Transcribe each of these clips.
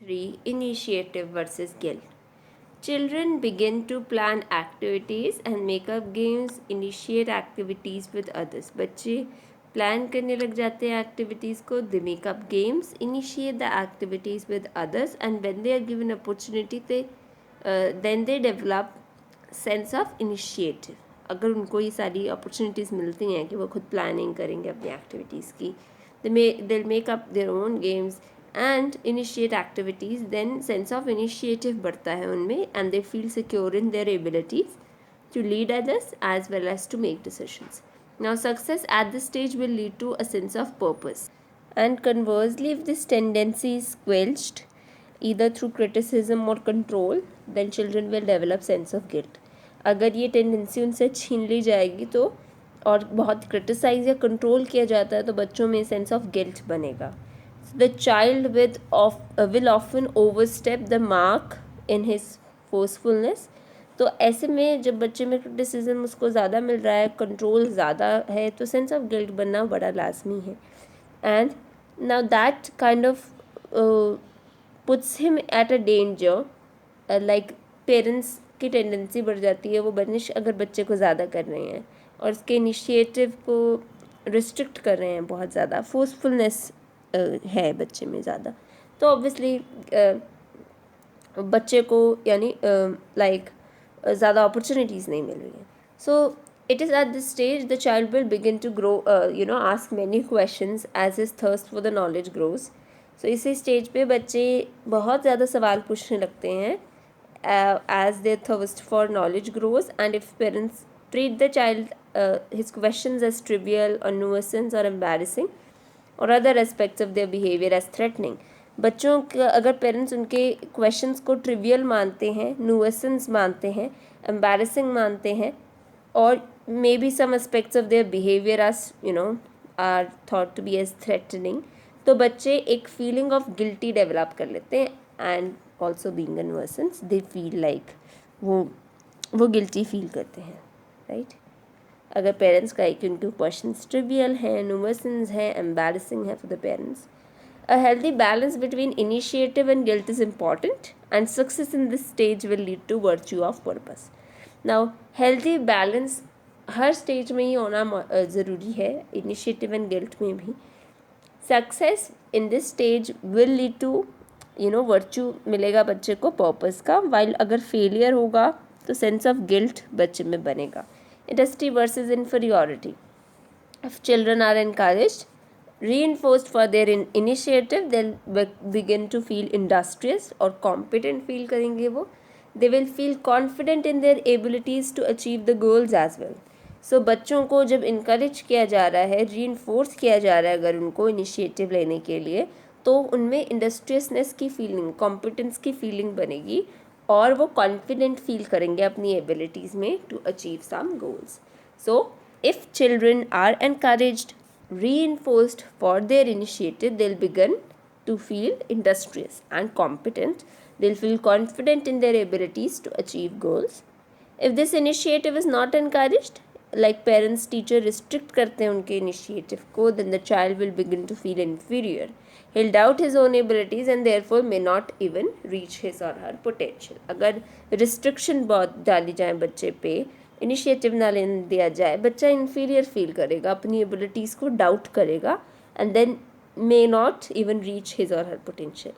3. Initiative versus guilt. Children begin to plan activities and make up games, initiate activities with others. बच्चे plan करने लग जाते हैं activities को, they make up games, initiate the activities with others, and when they are given opportunity then they develop sense of initiative. अगर उनको ये सारी अपॉर्चुनिटीज़ मिलती हैं कि वो खुद प्लानिंग करेंगे अपनी एक्टिविटीज़ की, they'll make up their own games and initiate activities, then sense of initiative बढ़ता है उनमें and they feel secure in their abilities to lead others as well as to make decisions. Now success at this stage will lead to a sense of purpose, and conversely if this tendency is squelched either through criticism or control, then children will develop sense of guilt. अगर ये tendency उनसे छीन ली जाएगी तो और बहुत criticise या control किया जाता है तो बच्चों में सेंस ऑफ गिल्ट बनेगा. The child will often overstep the mark in his forcefulness. तो ऐसे में जब बच्चे में क्रिटिसिज्म उसको ज़्यादा मिल रहा है, कंट्रोल ज़्यादा है, तो सेंस ऑफ गिल्ट बनना बड़ा लाजमी है. And now that kind of puts him at a danger. Like parents की टेंडेंसी बढ़ जाती है, वो बनिश अगर बच्चे को ज़्यादा कर रहे हैं और उसके इनिशिएटिव को रिस्ट्रिक्ट कर रहे हैं, बहुत ज़्यादा फोर्सफुलनेस है बच्चे में ज़्यादा, तो ऑब्वियसली बच्चे को यानी लाइक ज़्यादा अपॉर्चुनिटीज़ नहीं मिल रही हैं. सो it is at this stage the child will begin to grow, ask many questions as his thirst for the knowledge grows. So इसी स्टेज पे बच्चे बहुत ज़्यादा सवाल पूछने लगते हैं as their thirst for knowledge grows, and if parents treat the child his questions as trivial or nuisance or embarrassing or other aspects of their behavior as threatening. बच्चों का अगर पेरेंट्स उनके क्वेश्चंस को ट्रिवियल मानते हैं, nuisance मानते हैं, embarrassing मानते हैं, और may be some aspects of their behaviour as are thought to be as threatening, तो बच्चे एक फीलिंग ऑफ गिल्टी डेवलप कर लेते हैं. And also being a nuisance they feel like वो गिल्टी फील करते हैं, राइट. अगर पेरेंट्स का कि उनके क्वेश्चंस ट्रिवियल हैं, nuisance हैं, एम्बैरसिंग है for the parents. A healthy balance between initiative and guilt is important, and success in this stage will lead to virtue of purpose. Now, healthy balance her stage में ही होना ज़रूरी है, initiative and guilt में भी. Success in this stage will lead to virtue मिलेगा बच्चे को purpose का, वाइल अगर फेलियर होगा तो सेंस ऑफ गिल्ट बच्चे में बनेगा. Industry versus inferiority. If children are encouraged, reinforced for their initiative, they'll begin to feel industrious और competent feel करेंगे वो. They will feel confident in their abilities to achieve the goals as well. So बच्चों को जब encourage किया जा रहा है, reinforce किया जा रहा है अगर उनको initiative लेने के लिए, तो उनमें industriousness की feeling, competence की feeling बनेगी और वो confident feel करेंगे अपनी abilities में to achieve some goals. So if children are encouraged, reinforced for their initiative, they'll begin to feel industrious and competent. They'll feel confident in their abilities to achieve goals. If this initiative is not encouraged, like parents teacher restrict करते हैं उनके initiative को, then the child will begin to feel inferior. He'll doubt his own abilities and therefore may not even reach his or her potential. अगर restriction बहुत डाली जाए बच्चे पे, इनिशिएटिव ना लेने दिया जाए, बच्चा इन्फीरियर फील करेगा, अपनी एबिलिटीज़ को डाउट करेगा, and then may not even reach his और her potential.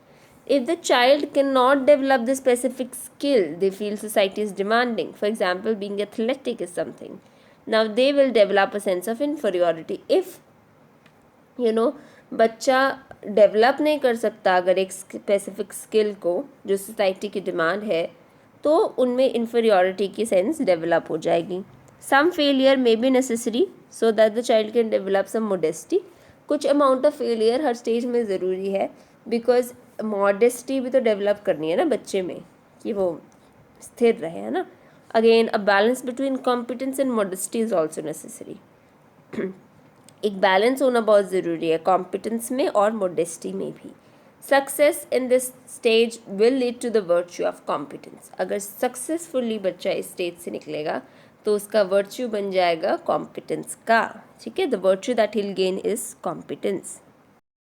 If the child cannot develop the specific skill they feel society is demanding, for example being athletic is something, now they will develop a sense of inferiority. If बच्चा develop नहीं कर सकता अगर एक specific skill को जो society की demand है, तो उनमें इन्फीरियॉरिटी की सेंस डेवलप हो जाएगी. Some failure may be necessary so that the child can develop some modesty. कुछ अमाउंट ऑफ फेलियर हर स्टेज में ज़रूरी है, बिकॉज मॉडेस्टी भी तो डेवलप करनी है ना बच्चे में, कि वो स्थिर रहे, है ना. Again a balance between competence and modesty is also necessary. एक बैलेंस होना बहुत ज़रूरी है कॉम्पिटेंस में और मॉडेस्टी में भी. Success in this stage will lead to the virtue of competence. अगर सक्सेसफुली बच्चा इस स्टेज से निकलेगा तो उसका वर्च्यू बन जाएगा कॉम्पिटेंस का, ठीक है. The virtue that hill gain is competence.